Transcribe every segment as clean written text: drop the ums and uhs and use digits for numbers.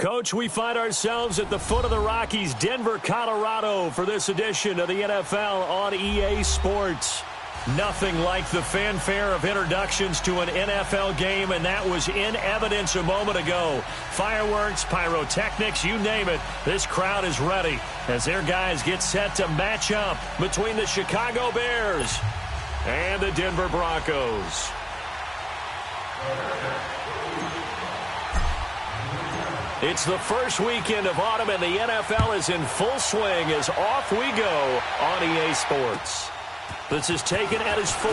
Coach, we find ourselves at the foot of the Rockies, Denver, Colorado, for this edition of the NFL on EA Sports. Nothing like the fanfare of introductions to an NFL game, and that was in evidence a moment ago. Fireworks, pyrotechnics, you name it. This crowd is ready as their guys get set to match up between the Chicago Bears and the Denver Broncos. It's the first weekend of autumn, and the NFL is in full swing as off we go on EA Sports. This is taken at his 4.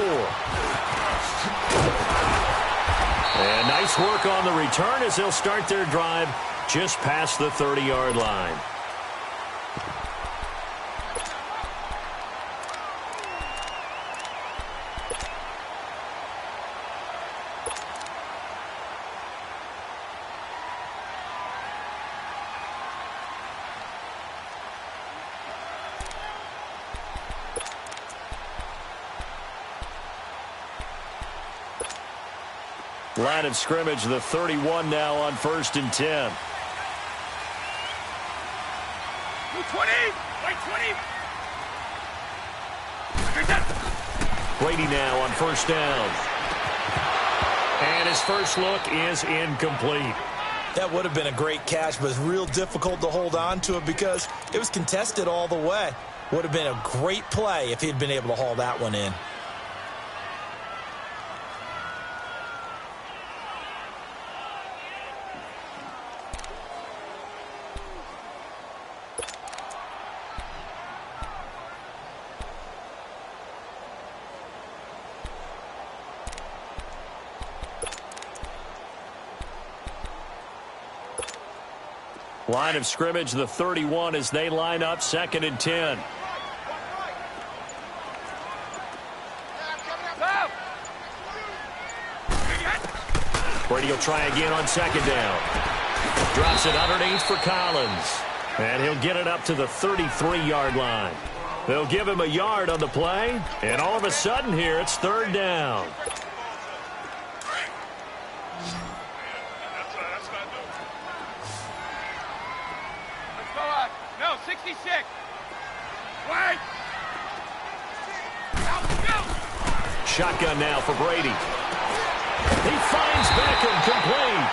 And nice work on the return as they'll start their drive just past the 30-yard line. Line of scrimmage, the 31 now on 1st and 10. 20, right 20. Brady now on 1st down. And his first look is incomplete. That would have been a great catch, but it's real difficult to hold on to it because it was contested all the way. Would have been a great play if he'd been able to haul that one in. Line of scrimmage, the 31 as they line up 2nd and 10. Brady will try again on 2nd down. Drops it underneath for Collins. And he'll get it up to the 33-yard line. They'll give him a yard on the play. And all of a sudden here, it's 3rd down. No, 66. Right. Shotgun now for Brady. He finds Beckham complete.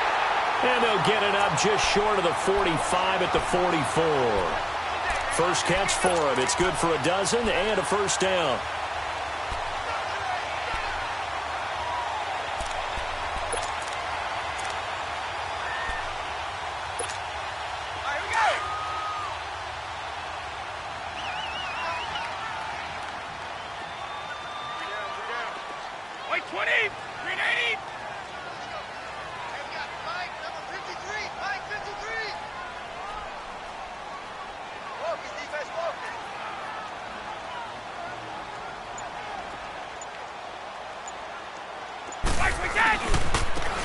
And they'll get it up just short of the 45 at the 44. First catch for him. It's good for a dozen and a 1st down.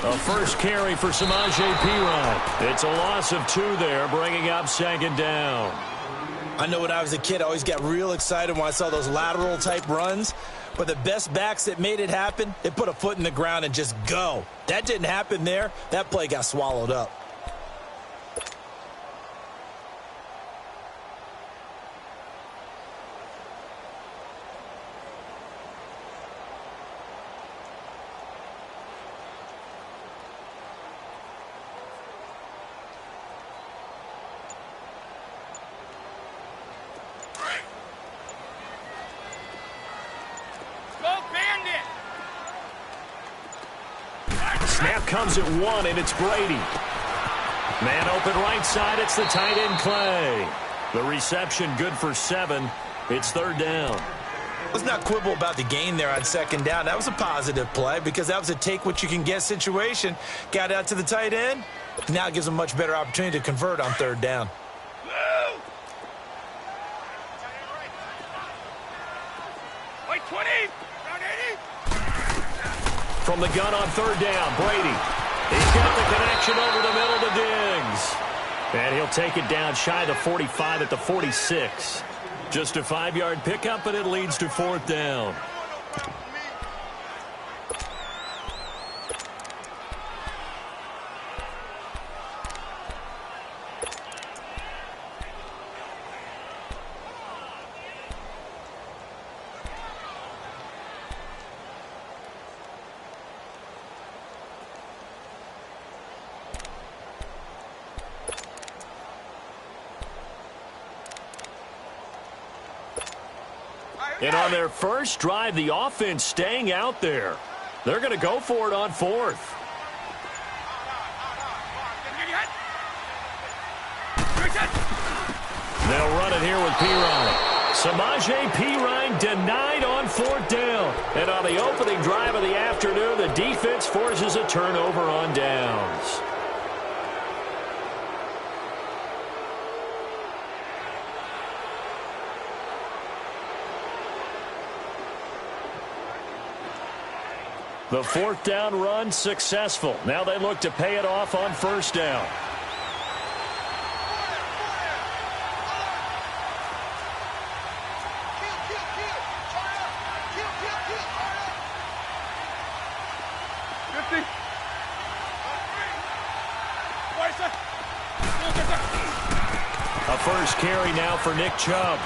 A first carry for Samaje Perine. It's a loss of 2 there, bringing up 2nd down. I know when I was a kid, I always got real excited when I saw those lateral-type runs. But the best backs that made it happen, they put a foot in the ground and just go. That didn't happen there. That play got swallowed up. Snap comes at 1, and it's Brady. Man open right side, it's the tight end Clay. The reception good for 7. It's 3rd down. Let's not quibble about the gain there on 2nd down. That was a positive play because that was a take-what-you-can-get situation. Got out to the tight end. Now it gives them a much better opportunity to convert on 3rd down. Right 20. Round 80. From the gun on 3rd down, Brady. He's got the connection over the middle to Diggs. And he'll take it down shy of the 45 at the 46. Just a 5-yard pickup, but it leads to 4th down. And on their first drive, the offense staying out there. They're going to go for it on fourth. They'll run it here with Pirine. Samaje Pirine denied on fourth down. And on the opening drive of the afternoon, the defense forces a turnover on downs. The fourth down run successful. Now they look to pay it off on first down. A first carry now for Nick Chubb.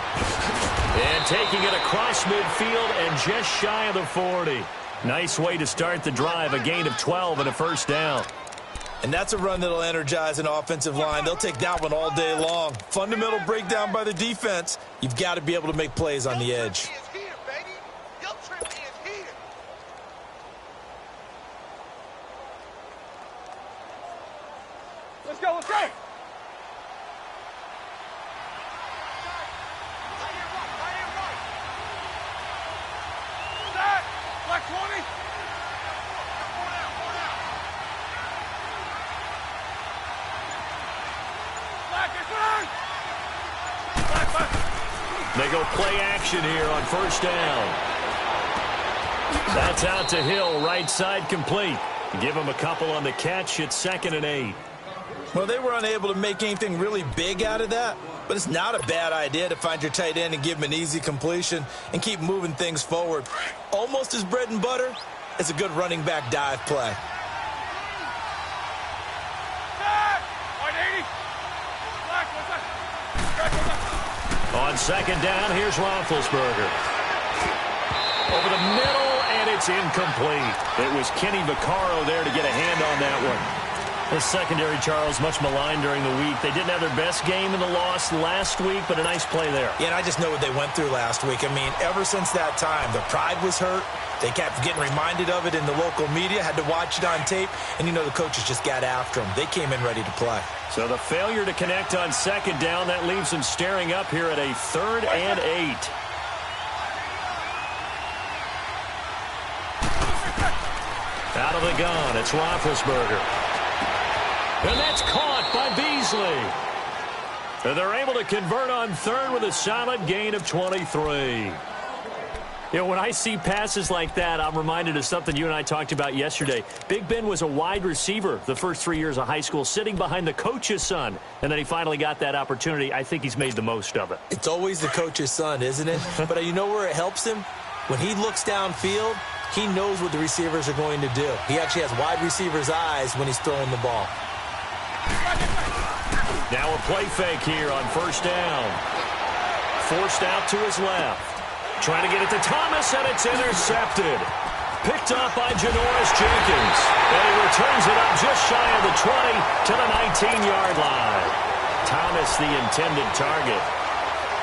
And taking it across midfield and just shy of the 40. Nice way to start the drive, a gain of 12 and a first down. And that's a run that'll energize an offensive line. They'll take that one all day long. Fundamental breakdown by the defense. You've got to be able to make plays on the edge. Let's go, let's go! Black 20! They go play action here on first down. That's out to Hill, right side complete. Give him a couple on the catch. It's 2nd and 8. Well, they were unable to make anything really big out of that, but it's not a bad idea to find your tight end and give him an easy completion and keep moving things forward. Almost as bread and butter. It's a good running back dive play. On second down, here's Roethlisberger. Over the middle, and it's incomplete. It was Kenny Vaccaro there to get a hand on that one. The secondary, Charles, much maligned during the week. They didn't have their best game in the loss last week, but a nice play there. Yeah, and I just know what they went through last week. I mean, ever since that time, their pride was hurt. They kept getting reminded of it in the local media, had to watch it on tape, and, you know, the coaches just got after them. They came in ready to play. So the failure to connect on second down, that leaves them staring up here at a 3rd and 8. Out of the gun, it's Roethlisberger. And that's caught by Beasley. And they're able to convert on third with a solid gain of 23. You know, when I see passes like that, I'm reminded of something you and I talked about yesterday. Big Ben was a wide receiver the first 3 years of high school, sitting behind the coach's son. And then he finally got that opportunity. I think he's made the most of it. It's always the coach's son, isn't it? But you know where it helps him? When he looks downfield, he knows what the receivers are going to do. He actually has wide receivers' eyes when he's throwing the ball. Now a play fake here on first down. Forced out to his left. Trying to get it to Thomas, and it's intercepted. Picked up by Janoris Jenkins. And he returns it up just shy of the 20 to the 19-yard line. Thomas, the intended target.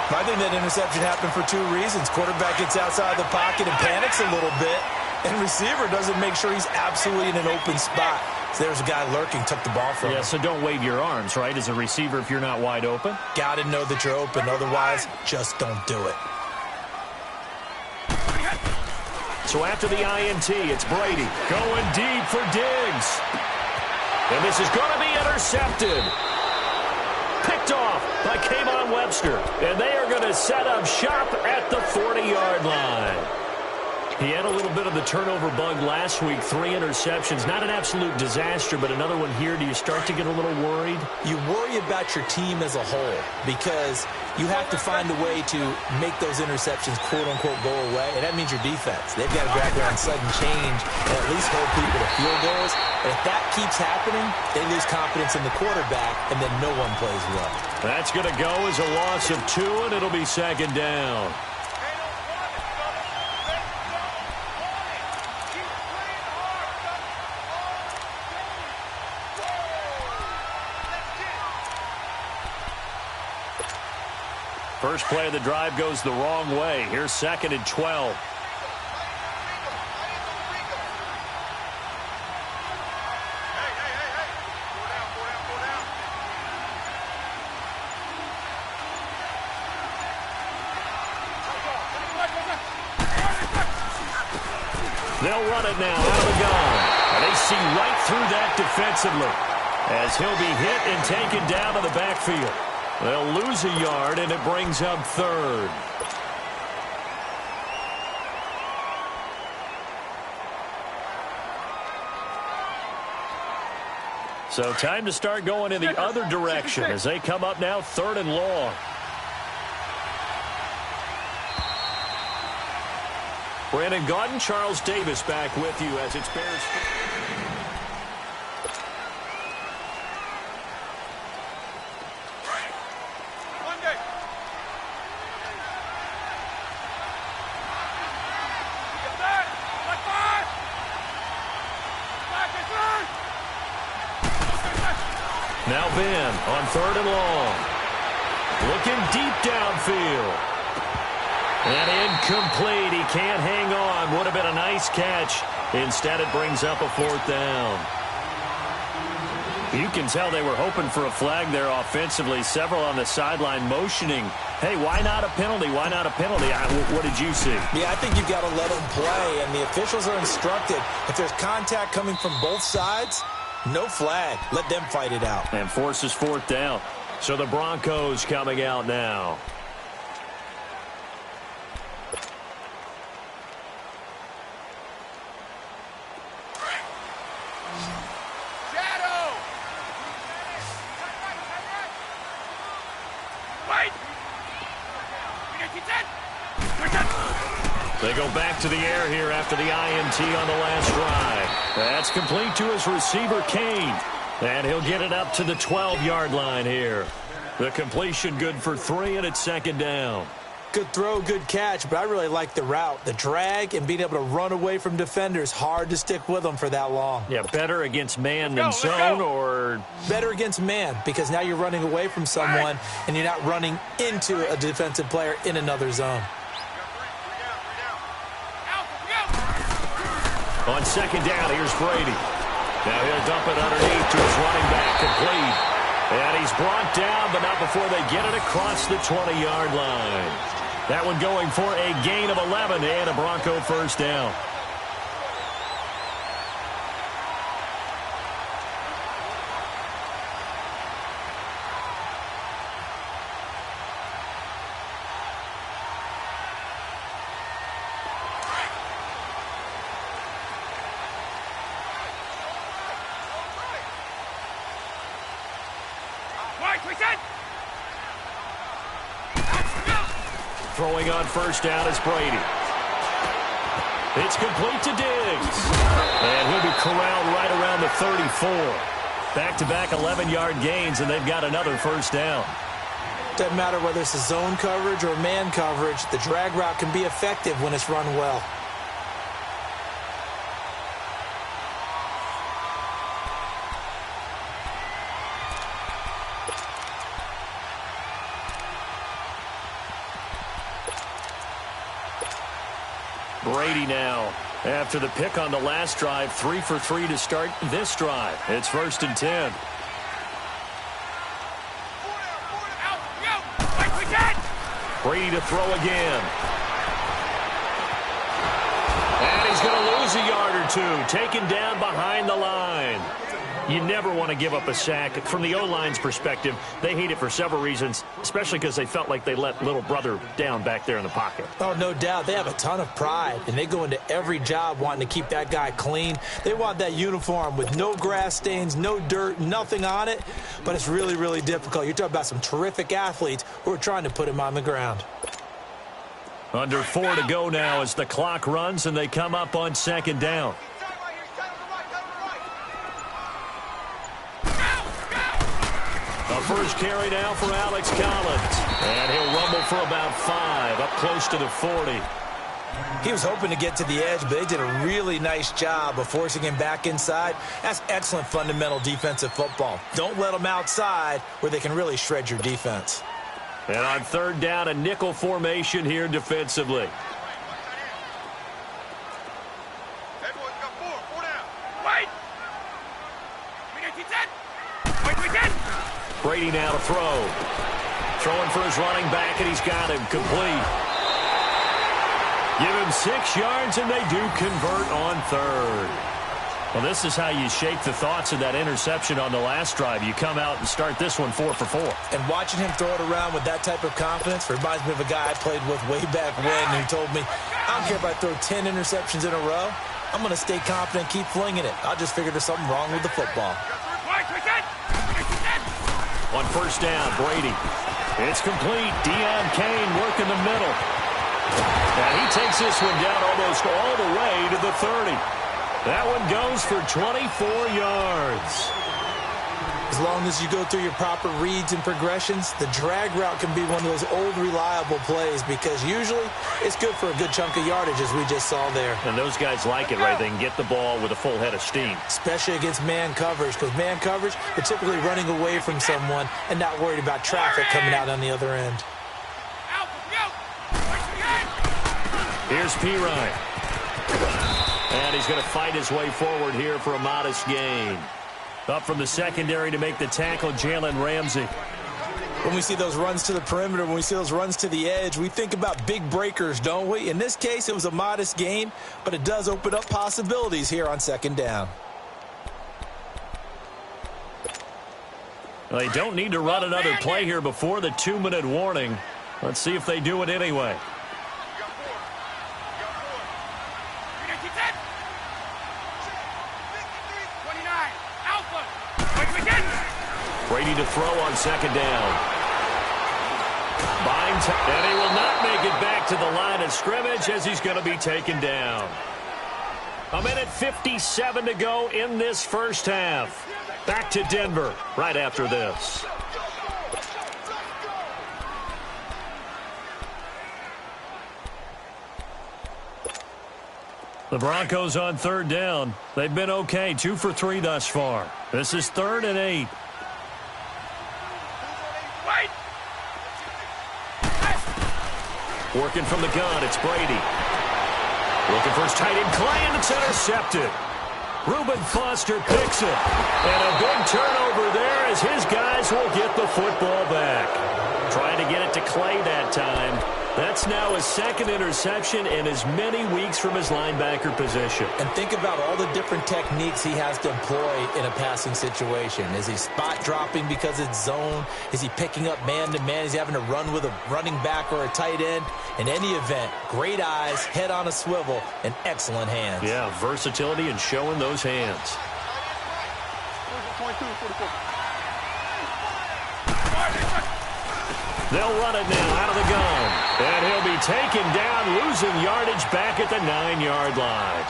I think that interception happened for 2 reasons. Quarterback gets outside the pocket and panics a little bit. And receiver doesn't make sure he's absolutely in an open spot. So there's a guy lurking, took the ball from him. Yeah, so don't wave your arms, right, as a receiver if you're not wide open. Got to know that you're open. Otherwise, just don't do it. So after the INT, it's Brady going deep for Diggs. And this is going to be intercepted. Picked off by Kayvon Webster. And they are going to set up shop at the 40-yard line. He had a little bit of the turnover bug last week, 3 interceptions. Not an absolute disaster, but another one here. Do you start to get a little worried? You worry about your team as a whole because you have to find a way to make those interceptions, quote-unquote, go away, and that means your defense. They've got to grab their on sudden change and at least hold people to field goals. And if that keeps happening, they lose confidence in the quarterback, and then no one plays well. That's going to go as a loss of 2, and it'll be second down. First play of the drive goes the wrong way. Here's 2nd and 12. They'll run it now out of the gun. And they see right through that defensively as he'll be hit and taken down to the backfield. They'll lose a yard, and it brings up 3rd. So time to start going in the other direction as they come up now 3rd and long. Brandon Gaudin, Charles Davis back with you as it's Bears. Now Ben on 3rd and long. Looking deep downfield. And incomplete. He can't hang on. Would have been a nice catch. Instead, it brings up a 4th down. You can tell they were hoping for a flag there offensively. Several on the sideline motioning. Hey, why not a penalty? Why not a penalty? What did you see? Yeah, I think you've got to let them play. And the officials are instructed, if there's contact coming from both sides, no flag. Let them fight it out. And forces 4th down. So the Broncos coming out now. They go back to the air here after the INT on the last drive. That's complete to his receiver, Kane. And he'll get it up to the 12-yard line here. The completion good for 3, and it's 2nd down. Good throw, good catch, but I really like the route. The drag and being able to run away from defenders, hard to stick with them for that long. Yeah, better against man than zone, or? Better against man, because now you're running away from someone, and you're not running into a defensive player in another zone. On 2nd down, here's Brady. Now he'll dump it underneath to his running back, complete. And he's brought down, but not before they get it across the 20-yard line. That one going for a gain of 11 and a Bronco 1st down. Throwing on 1st down is Brady. It's complete to Diggs. And he'll be corralled right around the 34. Back-to-back 11-yard gains, and they've got another 1st down. Doesn't matter whether it's a zone coverage or man coverage, the drag route can be effective when it's run well. Brady now, after the pick on the last drive, 3 for 3 to start this drive. It's 1st and 10. Brady to throw again. And he's going to lose a yard or 2, taken down behind the line. You never want to give up a sack. From the O-line's perspective, they hate it for several reasons, especially because they felt like they let little brother down back there in the pocket. Oh, no doubt. They have a ton of pride, and they go into every job wanting to keep that guy clean. They want that uniform with no grass stains, no dirt, nothing on it, but it's really, really difficult. You're talking about some terrific athletes who are trying to put him on the ground. Under 4 to go now as the clock runs, and they come up on 2nd down. A first carry now for Alex Collins. And he'll rumble for about 5, up close to the 40. He was hoping to get to the edge, but they did a really nice job of forcing him back inside. That's excellent fundamental defensive football. Don't let them outside where they can really shred your defense. And on third down, a nickel formation here defensively. Brady now to throw. Throwing for his running back, and he's got him complete. Give him 6 yards, and they do convert on third. Well, this is how you shape the thoughts of that interception on the last drive. You come out and start this one 4 for 4. And watching him throw it around with that type of confidence reminds me of a guy I played with way back when who told me, I don't care if I throw 10 interceptions in a row. I'm going to stay confident, keep flinging it. I just figured there's something wrong with the football. On first down, Brady. It's complete. Deion Kane working the middle. And he takes this one down almost all the way to the 30. That one goes for 24 yards. As long as you go through your proper reads and progressions, the drag route can be one of those old reliable plays because usually it's good for a good chunk of yardage, as we just saw there. And those guys like it, right? They can get the ball with a full head of steam. Especially against man coverage, because man coverage, they're typically running away from someone and not worried about traffic coming out on the other end. Here's Pirine. And he's going to fight his way forward here for a modest gain. Up from the secondary to make the tackle, Jalen Ramsey. When we see those runs to the perimeter, when we see those runs to the edge, we think about big breakers, don't we? In this case, it was a modest gain, but it does open up possibilities here on second down. Well, they don't need to run another play here before the 2-minute warning. Let's see if they do it anyway. Brady to throw on second down. Binds, and he will not make it back to the line of scrimmage as he's going to be taken down. 1:57 to go in this first half. Back to Denver right after this. The Broncos on third down. They've been okay, 2 for 3 thus far. This is 3rd and 8. Working from the gun, it's Brady. Looking for his tight end, Clay, and it's intercepted. Reuben Foster picks it. And a big turnover there as his guys will get the football back. Trying to get it to Clay that time. That's now his 2nd interception in as many weeks from his linebacker position. And think about all the different techniques he has to employ in a passing situation. Is he spot dropping because it's zone? Is he picking up man-to-man? Is he having to run with a running back or a tight end? In any event, great eyes, head on a swivel, and excellent hands. Yeah, versatility and showing those hands. They'll run it now out of the gun. And he'll be taken down, losing yardage back at the 9-yard line.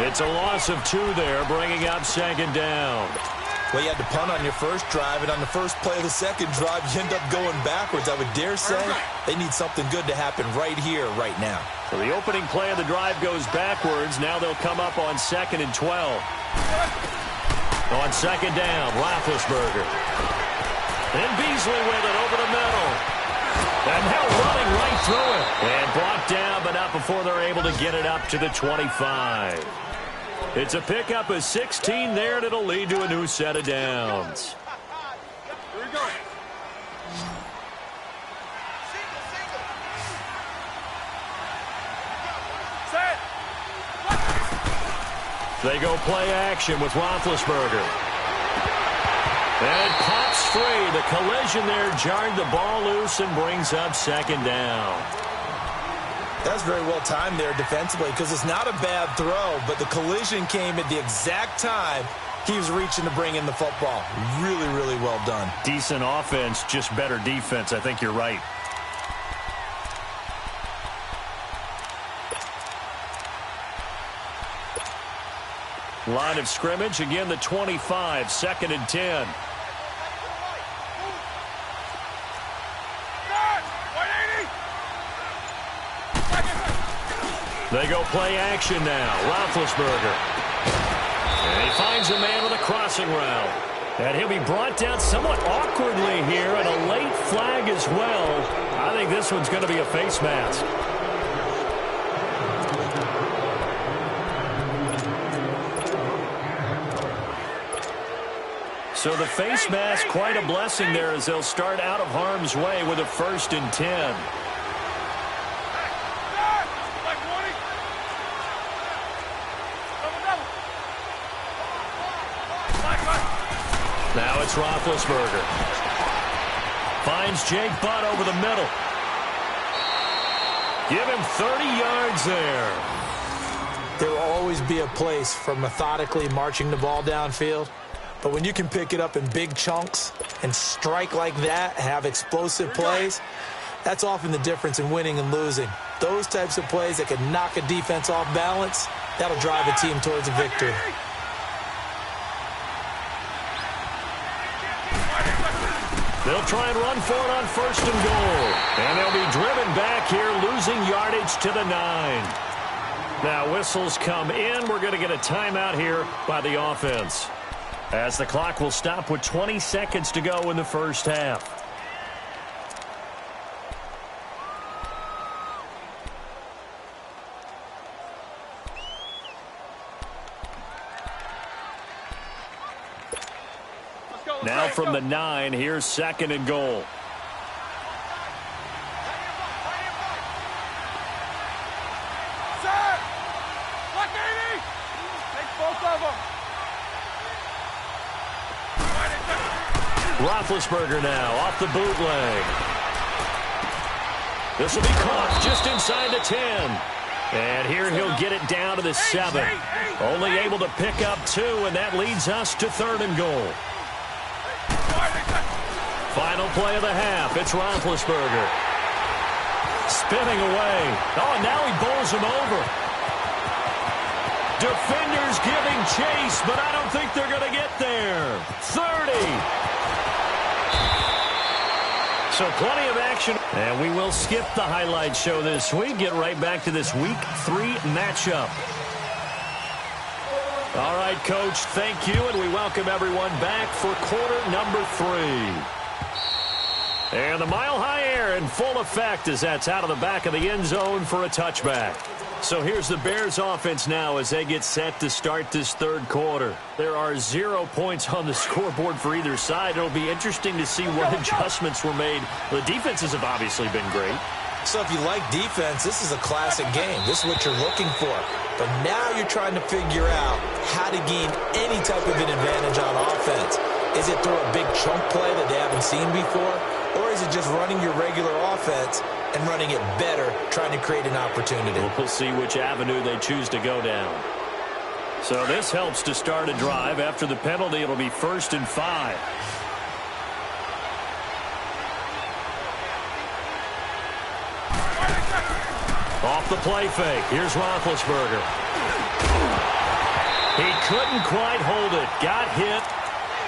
It's a loss of 2 there, bringing up second down. Well, you had to punt on your first drive, and on the first play of the second drive, you end up going backwards. I would dare say they need something good to happen right here, right now. So the opening play of the drive goes backwards. Now they'll come up on 2nd and 12. On second down, Roethlisberger. And Beasley with it over the middle. And now running right through it. And brought down, but not before they're able to get it up to the 25. It's a pickup of 16 there, and it'll lead to a new set of downs. Here we go. Set. They go play action with Roethlisberger. And it pops free. The collision there jarred the ball loose and brings up second down. That's very well timed there defensively because it's not a bad throw, but the collision came at the exact time he was reaching to bring in the football. Really, really well done. Decent offense, just better defense. I think you're right. Line of scrimmage, again the 25, 2nd and 10. They go play action now. Roethlisberger. And he finds a man with a crossing route. And he'll be brought down somewhat awkwardly here, and a late flag as well. I think this one's going to be a face mask. So the face mask, quite a blessing there as they'll start out of harm's way with a 1st and 10. Now it's Roethlisberger. Finds Jake Butt over the middle. Give him 30 yards there. There will always be a place for methodically marching the ball downfield. But when you can pick it up in big chunks and strike like that, have explosive plays, that's often the difference in winning and losing. Those types of plays that can knock a defense off balance, that'll drive a team towards a victory. They'll try and run for it on 1st and goal. And they'll be driven back here, losing yardage to the 9. Now whistles come in. We're going to get a timeout here by the offense, as the clock will stop with 20 seconds to go in the first half. Now from the 9, here's 2nd and goal. Set! Look, 80! Take both of them. Roethlisberger now off the bootleg. This will be caught just inside the 10. And here he'll get it down to the 7. Only able to pick up 2, and that leads us to 3rd and goal. Final play of the half. It's Roethlisberger. Spinning away. Oh, and now he bowls him over. Defenders giving chase, but I don't think they're going to get there. 30. So plenty of action. And we will skip the highlight show this week. Get right back to this Week 3 matchup. All right, Coach, thank you, and we welcome everyone back for quarter number 3. And the mile-high air in full effect as that's out of the back of the end zone for a touchback. So here's the Bears offense now as they get set to start this 3rd quarter. There are 0 points on the scoreboard for either side. It'll be interesting to see what adjustments were made. The defenses have obviously been great. So if you like defense, this is a classic game. This is what you're looking for. But now you're trying to figure out how to gain any type of an advantage on offense. Is it through a big chunk play that they haven't seen before? Or is it just running your regular offense and running it better, trying to create an opportunity? We'll see which avenue they choose to go down. So this helps to start a drive. After the penalty, it'll be 1st and 5. Off the play fake. Here's Roethlisberger. He couldn't quite hold it. Got hit.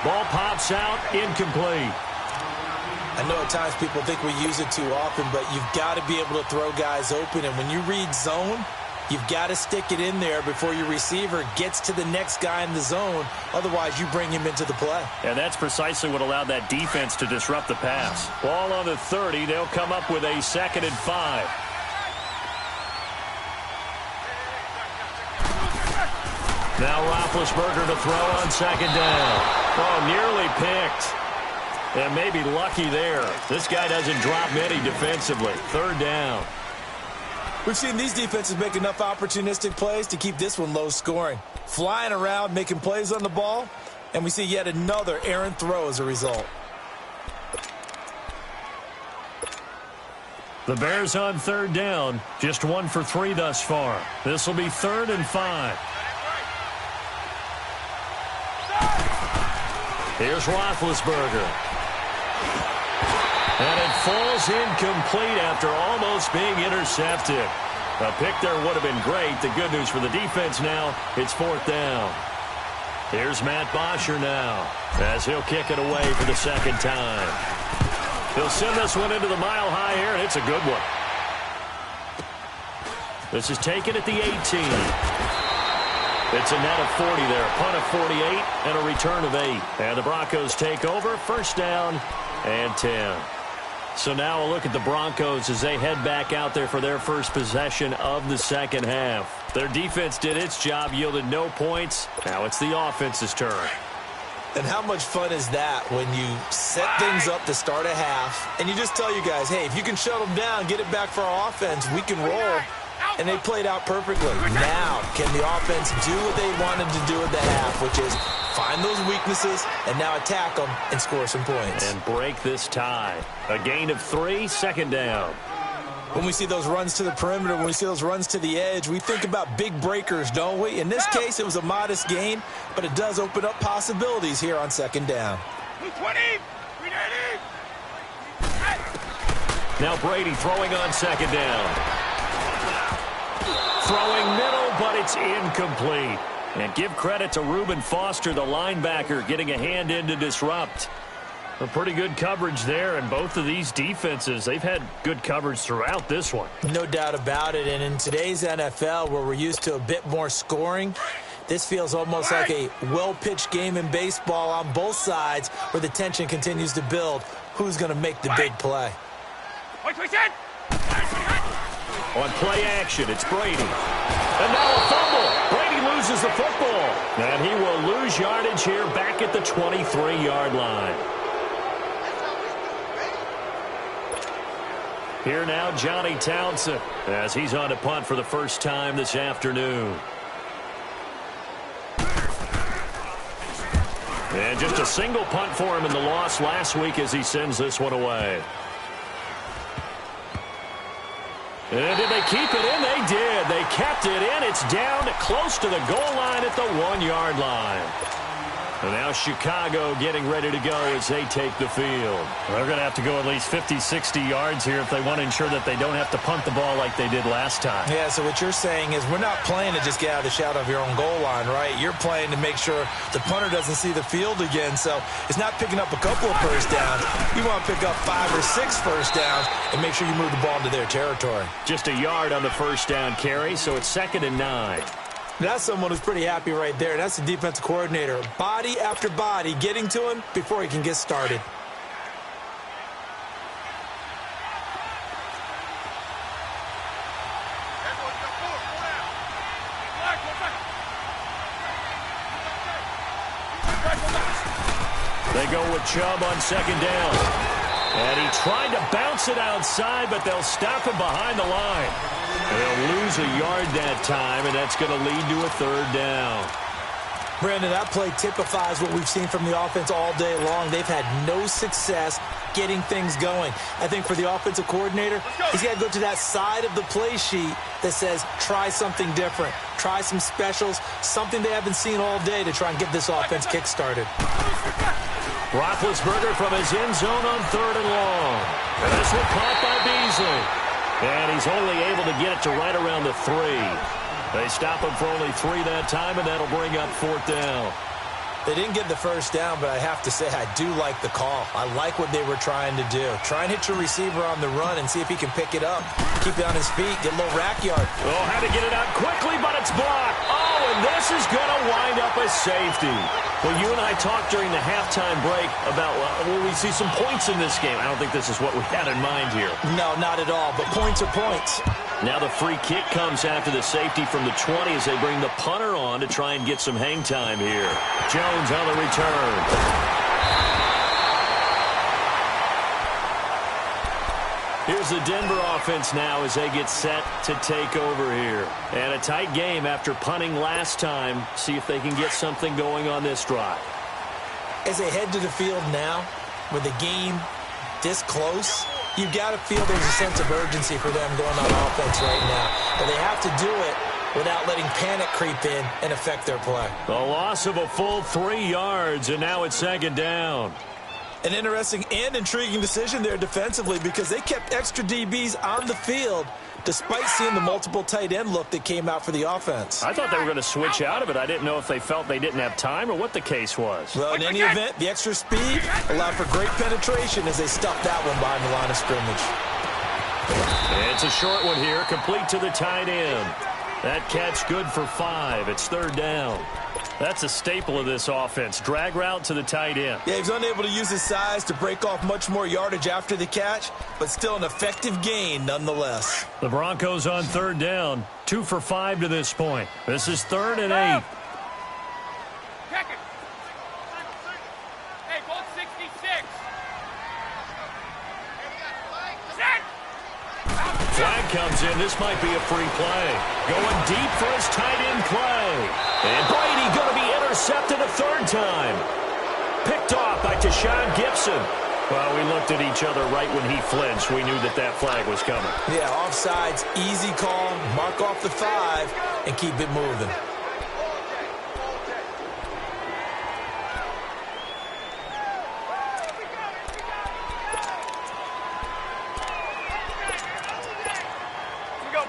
Ball pops out. Incomplete. I know at times people think we use it too often, but you've got to be able to throw guys open. And when you read zone, you've got to stick it in there before your receiver gets to the next guy in the zone. Otherwise, you bring him into the play. And that's precisely what allowed that defense to disrupt the pass. Ball on the 30. They'll come up with a 2nd and 5. Now Roethlisberger to throw on 2nd down. Oh, nearly picked. And maybe lucky there. This guy doesn't drop many defensively. 3rd down. We've seen these defenses make enough opportunistic plays to keep this one low scoring. Flying around, making plays on the ball, and we see yet another errant throw as a result. The Bears on 3rd down. Just 1 for 3 thus far. This will be 3rd and 5. Here's Roethlisberger. And it falls incomplete after almost being intercepted. A pick there would have been great. The good news for the defense now, it's 4th down. Here's Matt Bosher now as he'll kick it away for the 2nd time. He'll send this one into the mile-high air, and it's a good one. This is taken at the 18. It's a net of 40 there, a punt of 48, and a return of 8. And the Broncos take over, first down and 10. So now a look at the Broncos as they head back out there for their first possession of the second half. Their defense did its job, yielded no points. Now it's the offense's turn. And how much fun is that when you set things up to start a half, and you just tell you guys, hey, if you can shut them down, get it back for our offense, we can roll. And they played out perfectly. Now, can the offense do what they wanted to do at the half, which is find those weaknesses and now attack them and score some points. And break this tie. A gain of 3, second down. When we see those runs to the perimeter, when we see those runs to the edge, we think about big breakers, don't we? In this case, it was a modest gain, but it does open up possibilities here on second down. 20! Now Brady throwing on second down. Throwing middle, but it's incomplete. And give credit to Reuben Foster, the linebacker, getting a hand in to disrupt. A pretty good coverage there, and both of these defenses, they've had good coverage throughout this one. No doubt about it, and in today's NFL, where we're used to a bit more scoring, this feels almost like a well-pitched game in baseball on both sides, where the tension continues to build. Who's going to make the big play? On play action, it's Brady. And now a fumble. Brady loses the football. And he will lose yardage here back at the 23-yard line. Here now, Johnny Townsend, as he's on to punt for the first time this afternoon. And just a single punt for him in the loss last week as he sends this one away. And did they keep it in? They did. They kept it in. It's down close to the goal line at the 1-yard line. And now Chicago getting ready to go as they take the field. They're going to have to go at least 50, 60 yards here if they want to ensure that they don't have to punt the ball like they did last time. Yeah, so what you're saying is we're not playing to just get out of the shadow of your own goal line, right? You're playing to make sure the punter doesn't see the field again. So it's not picking up a couple of first downs. You want to pick up 5 or 6 first downs and make sure you move the ball into their territory. Just a yard on the first down carry, so it's 2nd and 9. That's someone who's pretty happy right there. That's the defensive coordinator. Body after body getting to him before he can get started. They go with Chubb on second down. And he tried to bounce it outside, but they'll stop him behind the line. They'll lose a yard that time, and that's going to lead to a 3rd down. Brandon, that play typifies what we've seen from the offense all day long. They've had no success getting things going. I think for the offensive coordinator, he's got to go to that side of the play sheet that says try something different, try some specials, something they haven't seen all day to try and get this offense kick-started. Roethlisberger from his end zone on 3rd and long. And this one caught by Beasley. And he's only able to get it to right around the 3. They stop him for only 3 that time, and that'll bring up 4th down. They didn't get the first down, but I have to say I do like the call. I like what they were trying to do. Try and hit your receiver on the run and see if he can pick it up. Keep it on his feet, get a little rack yard. Oh, had to get it out quickly, but it's blocked. Oh, and this is going to wind up a safety. Well, you and I talked during the halftime break about, will we see some points in this game? I don't think this is what we had in mind here. No, not at all, but points are points. Now the free kick comes after the safety from the 20 as they bring the punter on to try and get some hang time here. Jones on the return. Here's the Denver offense now as they get set to take over here. And a tight game after punting last time. See if they can get something going on this drive. As they head to the field now, with the game this close, you've got to feel there's a sense of urgency for them going on offense right now. But they have to do it without letting panic creep in and affect their play. The loss of a full 3 yards, and now it's 2nd down. An interesting and intriguing decision there defensively because they kept extra DBs on the field despite seeing the multiple tight end look that came out for the offense. I thought they were going to switch out of it. I didn't know if they felt they didn't have time or what the case was. Well, in any event, the extra speed allowed for great penetration as they stuffed that one behind the line of scrimmage. It's a short one here, complete to the tight end. That catch good for 5. It's third down. That's a staple of this offense. Drag route to the tight end. Yeah, he's unable to use his size to break off much more yardage after the catch, but still an effective gain nonetheless. The Broncos on third down. 2 for 5 to this point. This is 3rd and 8. Check it. Hey, ball 66. Set. Flag comes in. This might be a free play. Going deep for his tight end play. And Brady going to be intercepted a third time. Picked off by Tashawn Gibson. Well, we looked at each other right when he flinched. We knew that flag was coming. Yeah, offsides, easy call. Mark off the 5 and keep it moving.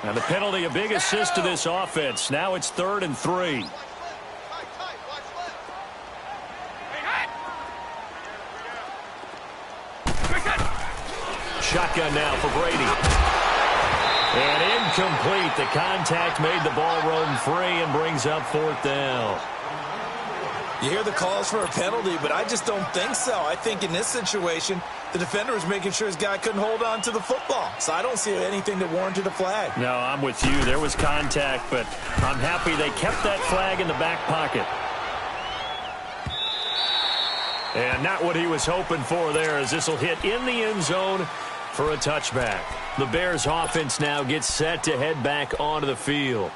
And the penalty, a big assist to this offense. Now it's 3rd and 3. Shotgun now for Brady. And incomplete. The contact made the ball roam free and brings up 4th down. You hear the calls for a penalty, but I just don't think so. I think in this situation, the defender was making sure his guy couldn't hold on to the football. So I don't see anything that warranted a flag. No, I'm with you. There was contact, but I'm happy they kept that flag in the back pocket. And not what he was hoping for there, as this will hit in the end zone for a touchback. The Bears offense now gets set to head back onto the field.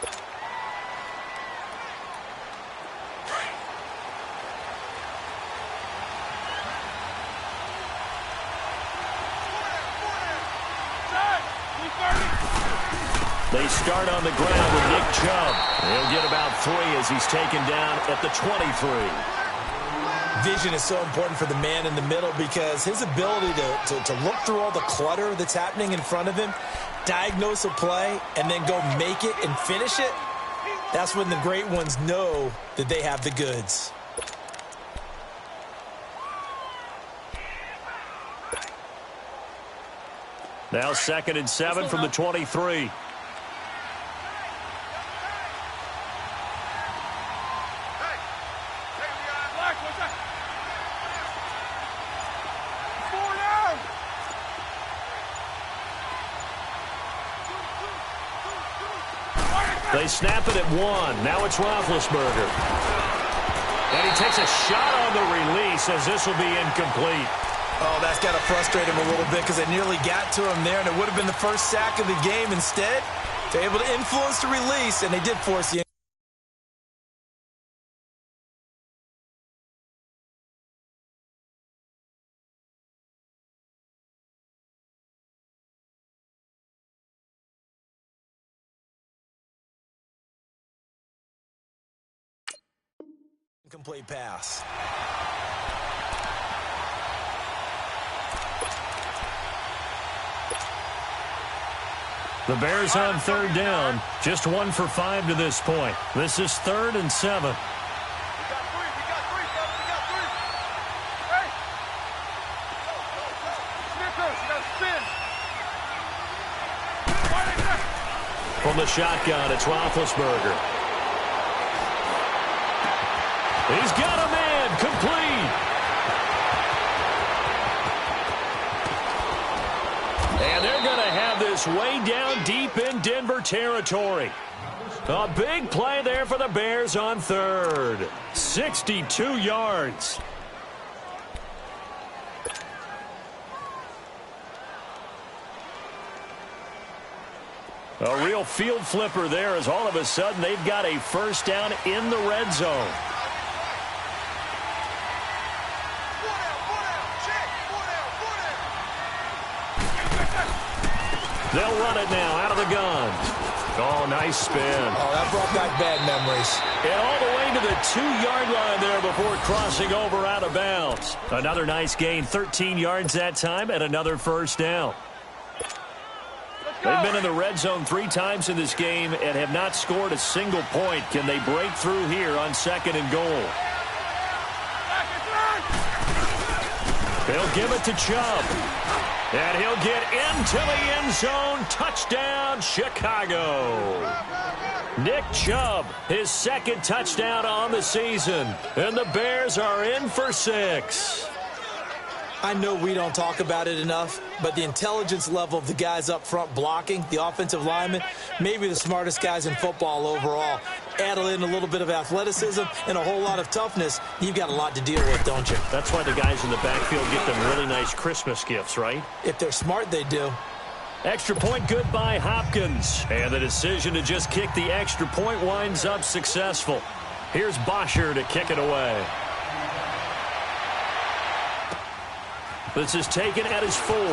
They start on the ground with Nick Chubb. He'll get about 3 as he's taken down at the 23. Vision is so important for the man in the middle because his ability to look through all the clutter that's happening in front of him, diagnose a play, and then go make it and finish it, that's when the great ones know that they have the goods. Now 2nd and 7 from the 23. They snap it at 1. Now it's Roethlisberger. And he takes a shot on the release as this will be incomplete. Oh, that's got to frustrate him a little bit because they nearly got to him there, and it would have been the first sack of the game. Instead, they're able to influence the release, and they did force the incomplete pass. The Bears on 3rd down. Just 1 for 5 to this point. This is 3rd and 7. We got 3, fellas. We got 3. Hey! Snickers, you got spin. From the shotgun, it's Roethlisberger. He's got a man, complete. And they're going to have this way down deep in Denver territory. A big play there for the Bears on 3rd. 62 yards. A real field flipper there as all of a sudden they've got a first down in the red zone. They'll run it now out of the gun. Oh, nice spin. Oh, that brought back bad memories. And all the way to the 2-yard line there before crossing over out of bounds. Another nice gain, 13 yards that time, and another first down. They've been in the red zone 3 times in this game and have not scored a single point. Can they break through here on 2nd and goal? They'll give it to Chubb. And he'll get into the end zone. Touchdown, Chicago. Nick Chubb, his second touchdown on the season. And the Bears are in for 6. I know we don't talk about it enough, but the intelligence level of the guys up front blocking, the offensive linemen, maybe the smartest guys in football overall. Add in a little bit of athleticism and a whole lot of toughness, you've got a lot to deal with, don't you? That's why the guys in the backfield get them really nice Christmas gifts, right? If they're smart, they do. Extra point good by Hopkins. And the decision to just kick the extra point winds up successful. Here's Bosher to kick it away. This is taken at his 4. Now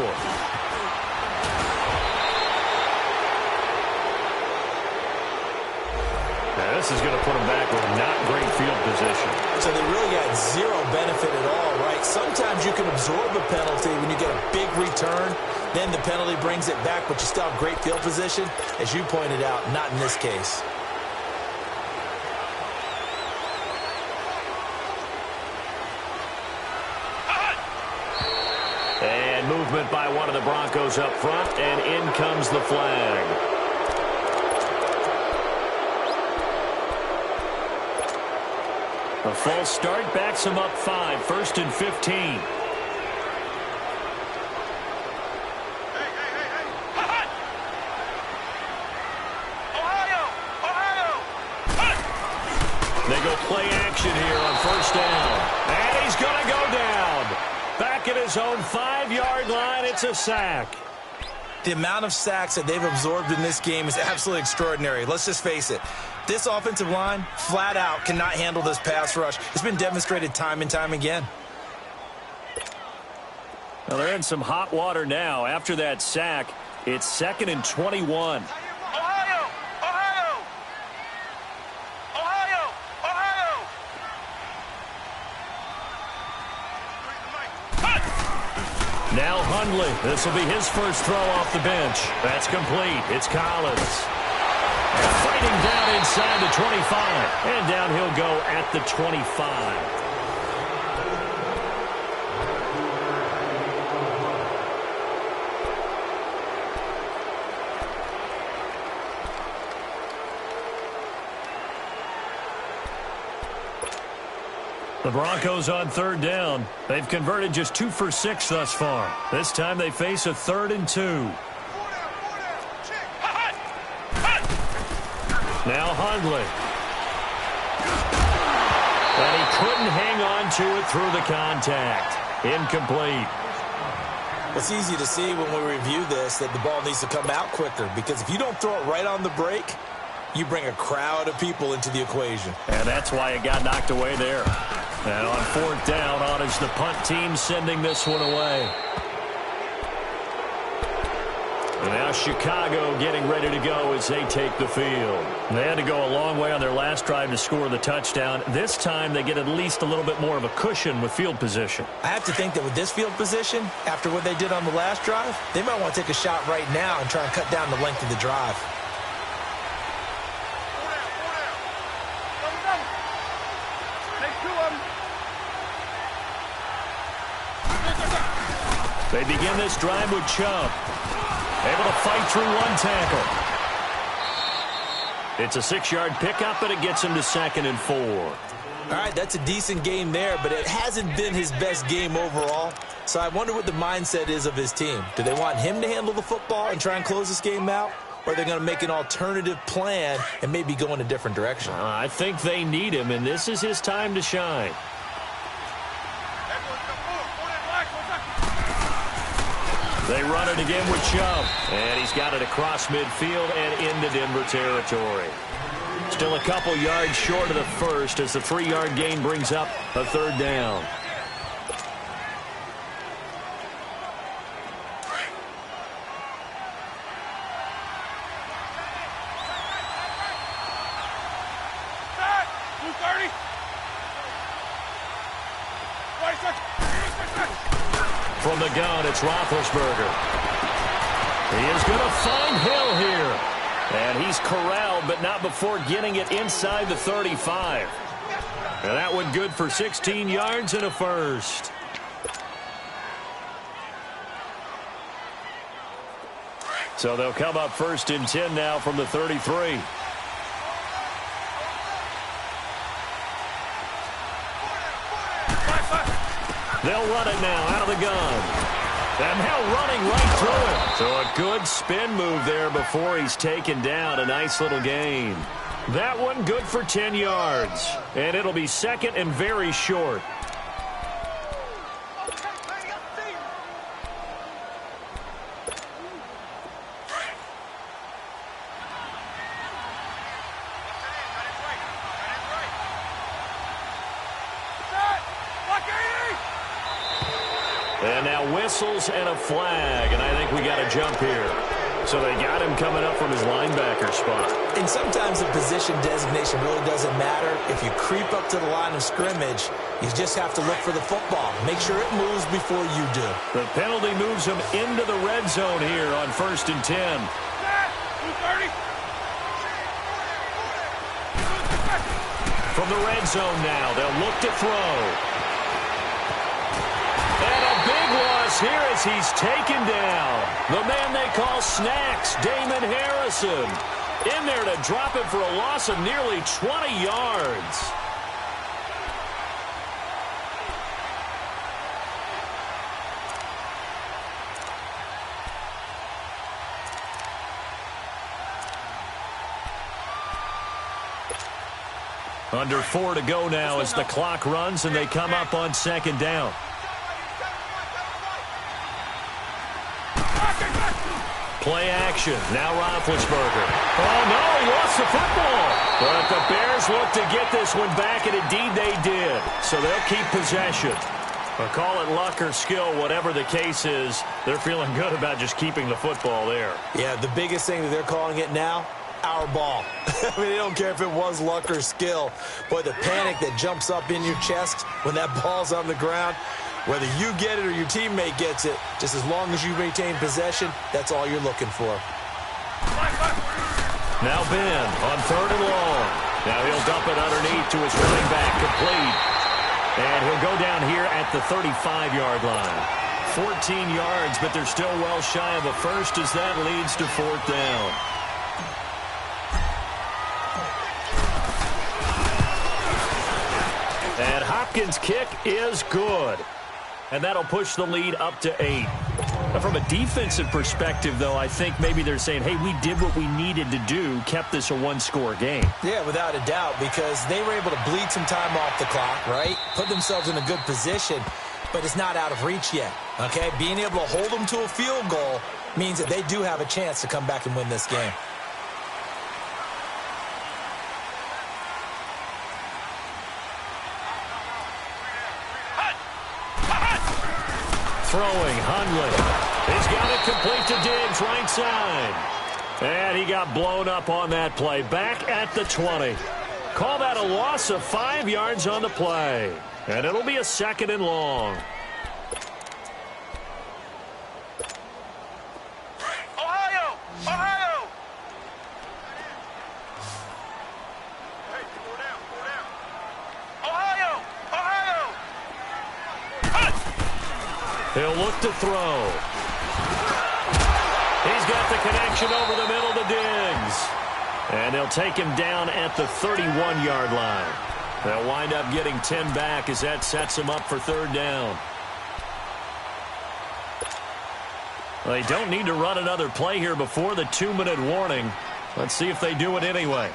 this is going to put him back with not great field position. So they really got zero benefit at all, right? Sometimes you can absorb a penalty when you get a big return. Then the penalty brings it back, but you still have great field position. As you pointed out, not in this case. And movement by one of the Broncos up front, and in comes the flag. A false start backs him up 5, 1st and 15. They go play action here on 1st down. And he's going to go down. Back at his own 5-yard line, it's a sack. The amount of sacks that they've absorbed in this game is absolutely extraordinary. Let's just face it. This offensive line, flat out, cannot handle this pass rush. It's been demonstrated time and time again. Well, they're in some hot water now. After that sack, it's 2nd and 21. Now Hundley. This will be his first throw off the bench. That's complete. It's Collins. Fighting down inside the 25. And down he'll go at the 25. The Broncos on 3rd down. They've converted just 2 for 6 thus far. This time they face a 3rd and 2. Now Hundley. And he couldn't hang on to it through the contact. Incomplete. It's easy to see when we review this that the ball needs to come out quicker, because if you don't throw it right on the break, you bring a crowd of people into the equation. And that's why it got knocked away there. And on 4th down, on is the punt team sending this one away. And now Chicago getting ready to go as they take the field. They had to go a long way on their last drive to score the touchdown. This time they get at least a little bit more of a cushion with field position. I have to think that with this field position, after what they did on the last drive, they might want to take a shot right now and try and cut down the length of the drive. They begin this drive with Chubb. Able to fight through one tackle. It's a 6-yard pickup, but it gets him to 2nd and 4. All right, that's a decent game there, but it hasn't been his best game overall. So I wonder what the mindset is of his team. Do they want him to handle the football and try and close this game out? Or are they going to make an alternative plan and maybe go in a different direction? I think they need him, and this is his time to shine. They run it again with Chubb. And he's got it across midfield and into Denver territory. Still a couple yards short of the first as the 3-yard gain brings up a 3rd down. From the gun, it's Roethlisberger. He is going to find Hill here. And he's corralled, but not before getting it inside the 35. And that one good for 16 yards and a first. So they'll come up 1st and 10 now from the 33. They'll run it now out of the gun. And now running right through it. So a good spin move there before he's taken down. A nice little gain. That one good for 10 yards. And it'll be second and very short. And now whistles and a flag, and I think we got a jump here. So they got him coming up from his linebacker spot. And sometimes the position designation really doesn't matter. If you creep up to the line of scrimmage, you just have to look for the football. Make sure it moves before you do. The penalty moves him into the red zone here on 1st and 10. From the red zone now, they'll look to throw. And a big loss here as he's taken down. The man they call Stackz, Damon Harrison. In there to drop it for a loss of nearly 20 yards. Under 4 to go now as the clock runs and they come up on 2nd down. Play action. Now Roethlisberger. Oh, no, he lost the football. But the Bears look to get this one back, and indeed they did. So they'll keep possession. Or call it luck or skill, whatever the case is, they're feeling good about just keeping the football there. Yeah, the biggest thing that they're calling it now, our ball. I mean, they don't care if it was luck or skill. Boy, the panic that jumps up in your chest when that ball's on the ground, whether you get it or your teammate gets it, just as long as you retain possession, that's all you're looking for. Now Ben on 3rd and long. Now he'll dump it underneath to his running back, complete. And he'll go down here at the 35-yard line. 14 yards, but they're still well shy of a first as that leads to 4th down. And Hopkins' kick is good. And that'll push the lead up to 8. Now, from a defensive perspective, though, I think maybe they're saying, hey, we did what we needed to do, kept this a one-score game. Yeah, without a doubt, because they were able to bleed some time off the clock, right? Put themselves in a good position, but it's not out of reach yet, okay? Being able to hold them to a field goal means that they do have a chance to come back and win this game. Throwing, Hundley. He's got it complete to Diggs, right side. And he got blown up on that play. Back at the 20. Call that a loss of 5 yards on the play. And it'll be a 2nd and long. Ohio! Ohio! Hey, four down. Ohio! Ohio! He'll look to throw. He's got the connection over the middle to Diggs. And they'll take him down at the 31-yard line. They'll wind up getting 10 back as that sets him up for 3rd down. They don't need to run another play here before the 2-minute warning. Let's see if they do it anyway.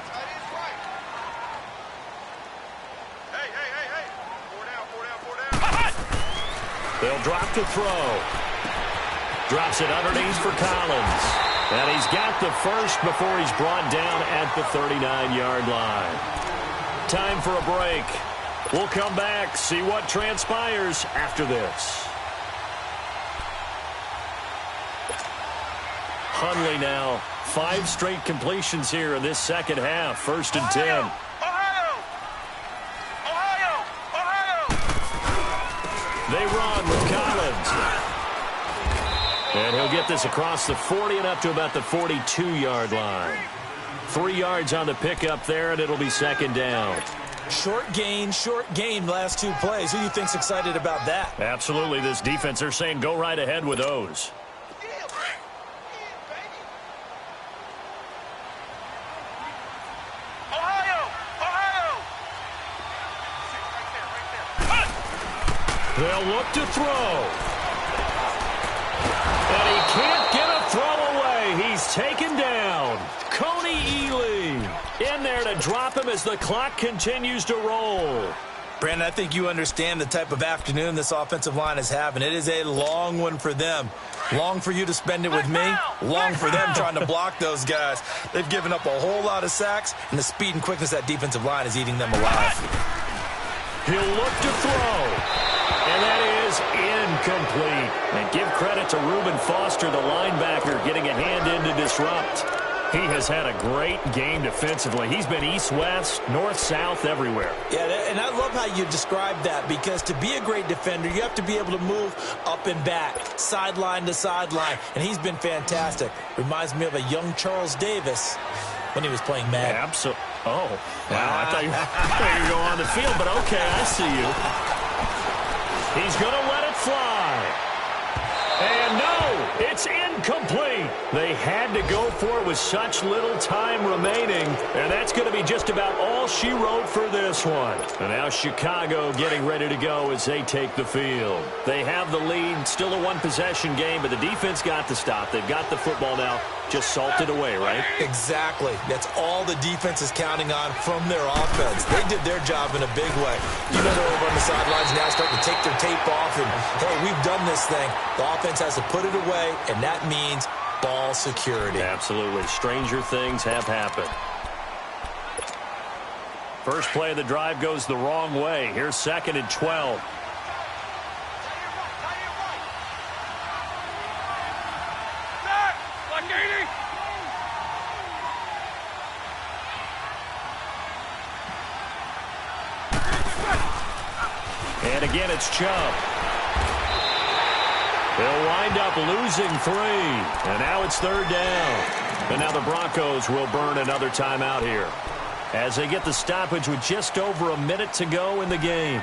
They'll drop to throw. Drops it underneath for Collins. And he's got the first before he's brought down at the 39-yard line. Time for a break. We'll come back, see what transpires after this. Hundley now, 5 straight completions here in this second half. 1st and 10. They run with Collins. And he'll get this across the 40 and up to about the 42-yard line. 3 yards on the pickup there, and it'll be 2nd down. Short gain, last 2 plays. Who do you think's excited about that? Absolutely, this defense, they're saying go right ahead with those. They'll look to throw. And he can't get a throw away. He's taken down. Coney Ely in there to drop him as the clock continues to roll. Brandon, I think you understand the type of afternoon this offensive line is having. It is a long one for them. Long for you to spend it with me. Long for them trying to block those guys. They've given up a whole lot of sacks, and the speed and quickness of that defensive line is eating them alive. He'll look to throw. And that is incomplete. And give credit to Reuben Foster, the linebacker, getting a hand in to disrupt. He has had a great game defensively. He's been east-west, north-south, everywhere. Yeah, and I love how you describe that, because to be a great defender, you have to be able to move up and back, sideline to sideline, and he's been fantastic. Reminds me of a young Charles Davis when he was playing Madden. Absolutely. Oh, wow, I thought you were going on the field, but okay, I see you. He's going to let it fly. And no, it's incomplete. They had to go for it with such little time remaining. And that's going to be just about all she wrote for this one. And now Chicago getting ready to go as they take the field. They have the lead, still a one-possession game, but the defense got the stop. They've got the football now. Just salted away, right? Exactly. That's all the defense is counting on from their offense. They did their job in a big way. You know, they're over on the sidelines now starting to take their tape off, and, hey, we've done this thing. The offense has to put it away, and that means ball security. Absolutely. Stranger things have happened. First play of the drive goes the wrong way. Here's 2nd and 12. And again, it's Chubb. They'll wind up losing 3. And now it's 3rd down. And now the Broncos will burn another timeout here as they get the stoppage with just over a minute to go in the game.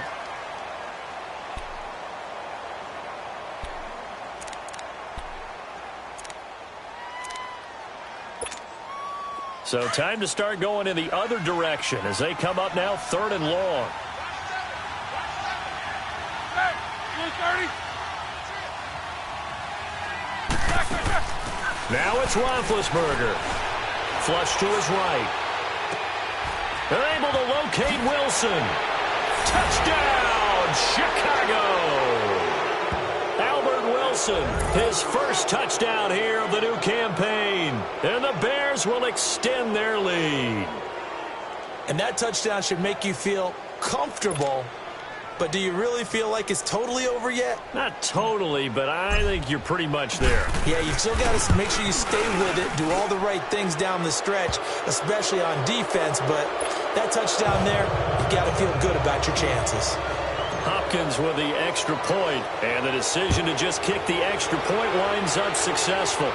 So time to start going in the other direction as they come up now 3rd and long. Now it's Roethlisberger. Flush to his right. They're able to locate Wilson. Touchdown, Chicago! Albert Wilson, his first touchdown here of the new campaign. And the Bears will extend their lead. And that touchdown should make you feel comfortable. But do you really feel like it's totally over yet? Not totally, but I think you're pretty much there. Yeah, you still got to make sure you stay with it, do all the right things down the stretch, especially on defense. But that touchdown there, you got to feel good about your chances. Hopkins with the extra point, and the decision to just kick the extra point winds up successful.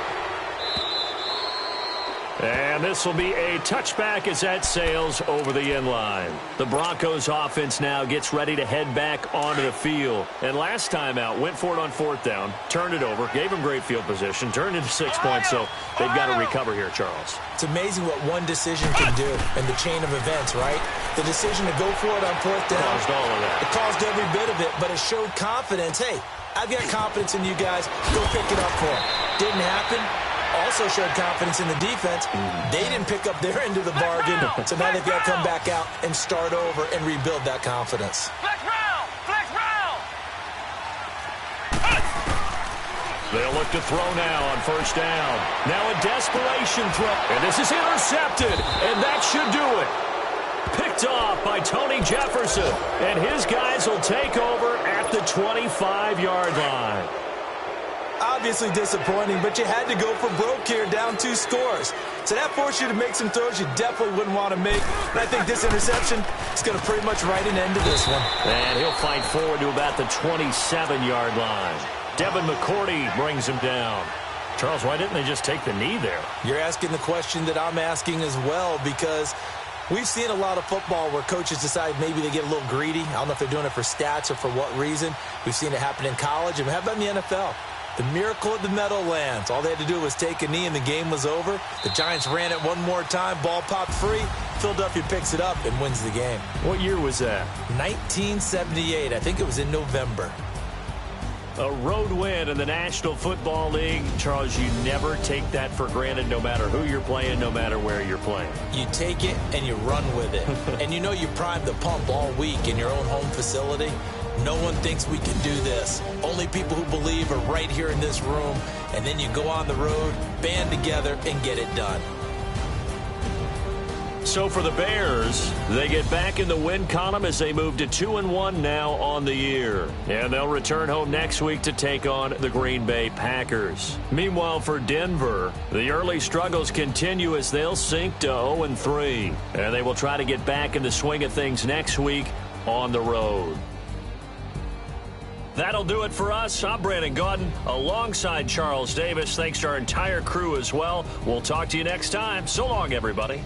And this will be a touchback as that sails over the end line. The Broncos offense now gets ready to head back onto the field. And last time out, went for it on 4th down, turned it over, gave them great field position, turned into 6 points, so they've got to recover here, Charles. It's amazing what one decision can do in the chain of events, right? The decision to go for it on 4th down. Caused all of that. It caused every bit of it, but it showed confidence. Hey, I've got confidence in you guys. Go pick it up for them. Didn't happen. Also showed confidence in the defense. They didn't pick up their end of the bargain, so now they've got to come back out and start over and rebuild that confidence. Flex round! Flex round! They'll look to throw now on 1st down. Now a desperation throw, and this is intercepted, and that should do it. Picked off by Tony Jefferson, and his guys will take over at the 25-yard line. Obviously disappointing, but you had to go for broke here, down 2 scores. So that forced you to make some throws you definitely wouldn't want to make. And I think this interception is going to pretty much write an end to this one. And he'll fight forward to about the 27-yard line. Devin McCourty brings him down. Charles, why didn't they just take the knee there? You're asking the question that I'm asking as well, because we've seen a lot of football where coaches decide maybe they get a little greedy. I don't know if they're doing it for stats or for what reason. We've seen it happen in college, and how about in the NFL? The miracle of the Meadowlands. All they had to do was take a knee and the game was over. The Giants ran it one more time. Ball popped free. Philadelphia picks it up and wins the game. What year was that? 1978. I think it was in November. A road win in the National Football League. Charles, you never take that for granted no matter who you're playing, no matter where you're playing. You take it and you run with it. And you know you primed the pump all week in your own home facility. No one thinks we can do this. Only people who believe are right here in this room. And then you go on the road, band together, and get it done. So for the Bears, they get back in the win column as they move to 2-1 now on the year. And they'll return home next week to take on the Green Bay Packers. Meanwhile, for Denver, the early struggles continue as they'll sink to 0-3. And they will try to get back in the swing of things next week on the road. That'll do it for us. I'm Brandon Gaudin alongside Charles Davis. Thanks to our entire crew as well. We'll talk to you next time. So long, everybody.